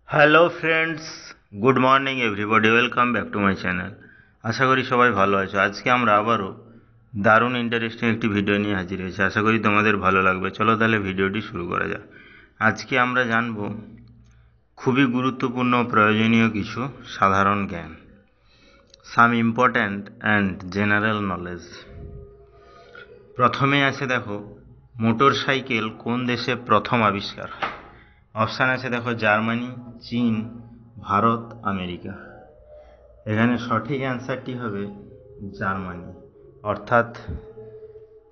Hello friends, good morning everybody, welcome back to my channel. আশা করি সবাই ভালো আছো। আজকে আমরা আবারও দারুণ ইন্টারেস্টিং একটি ভিডিও নিয়ে হাজির হয়েছি। আশা করি তোমাদের ভালো লাগবে। চলো তাহলে ভিডিওটি শুরু করা যাক। আজকে আমরা জানব খুবই গুরুত্বপূর্ণ ও প্রয়োজনীয় কিছু সাধারণ জ্ঞান, some important and general knowledge. প্রথমে আছে দেখো, মোটর সাইকেল কোন দেশে প্রথম আবিষ্কার হয়? অপশান আছে দেখো, জার্মানি, চীন, ভারত, আমেরিকা। এখানে সঠিক অ্যান্সারটি হবে জার্মানি। অর্থাৎ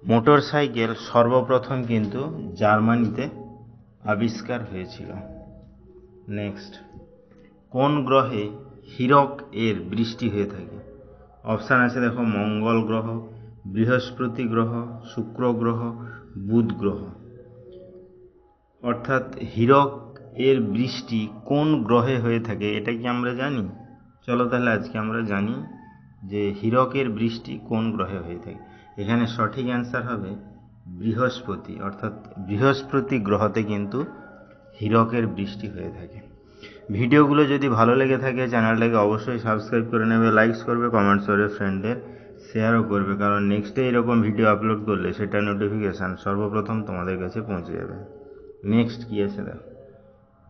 মোটর সাইকেল সর্বপ্রথম কিন্তু জার্মানিতে আবিষ্কার হয়েছিল। নেক্সট, কোন গ্রহে হীরক এর বৃষ্টি হয়ে থাকে? অপশান আছে দেখো, মঙ্গল গ্রহ, বৃহস্পতি গ্রহ, শুক্র গ্রহ, বুধ গ্রহ। অর্থাৎ হীরক এর বৃষ্টি কোন গ্রহে হয়ে থাকে এটা কি আমরা জানি? চলো তাহলে আজকে আমরা জানি যে হীরকের বৃষ্টি কোন গ্রহে হয়ে থাকে। এখানে সঠিক অ্যান্সার হবে বৃহস্পতি। অর্থাৎ বৃহস্পতি গ্রহতে কিন্তু হীরকের বৃষ্টি হয়ে থাকে। ভিডিওগুলো যদি ভালো লেগে থাকে চ্যানেলটাকে অবশ্যই সাবস্ক্রাইব করে নেবে, লাইকস করবে, কমেন্টস করবে, ফ্রেন্ডদের শেয়ারও করবে, কারণ নেক্সটে এরকম ভিডিও আপলোড করলে সেটা নোটিফিকেশান সর্বপ্রথম তোমাদের কাছে পৌঁছে যাবে। নেক্সট কি আছে দেখো,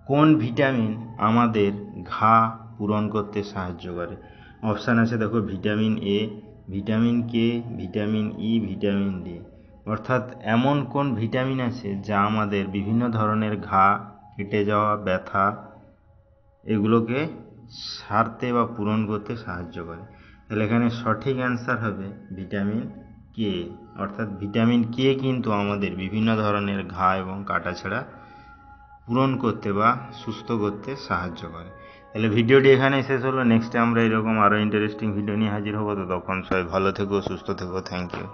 কোন ভিটামিন আমাদের ঘা পূরণ করতে সাহায্য করে? অপশান আছে দেখো, vitamin A, vitamin K, vitamin E, vitamin D. অর্থাৎ এমন কোন ভিটামিন আছে যা আমাদের বিভিন্ন ধরনের ঘা, কেটে যাওয়া, ব্যথা এগুলোকে সারতে বা পূরণ করতে সাহায্য করে? তাহলে এখানে সঠিক অ্যান্সার হবে ভিটামিন কে। অর্থাৎ ভিটামিন কে কিন্তু আমাদের বিভিন্ন ধরনের ঘা এবং কাটাছেঁড়া পূরণ করতে বা সুস্থ করতে সাহায্য করে। তাহলে ভিডিওটি এখানেই শেষ হলো। নেক্সটে আমরা এরকম আরও ইন্টারেস্টিং ভিডিও নিয়ে হাজির হবো। তো তখন সবাই ভালো থেকো, সুস্থ থেকো। Thank you.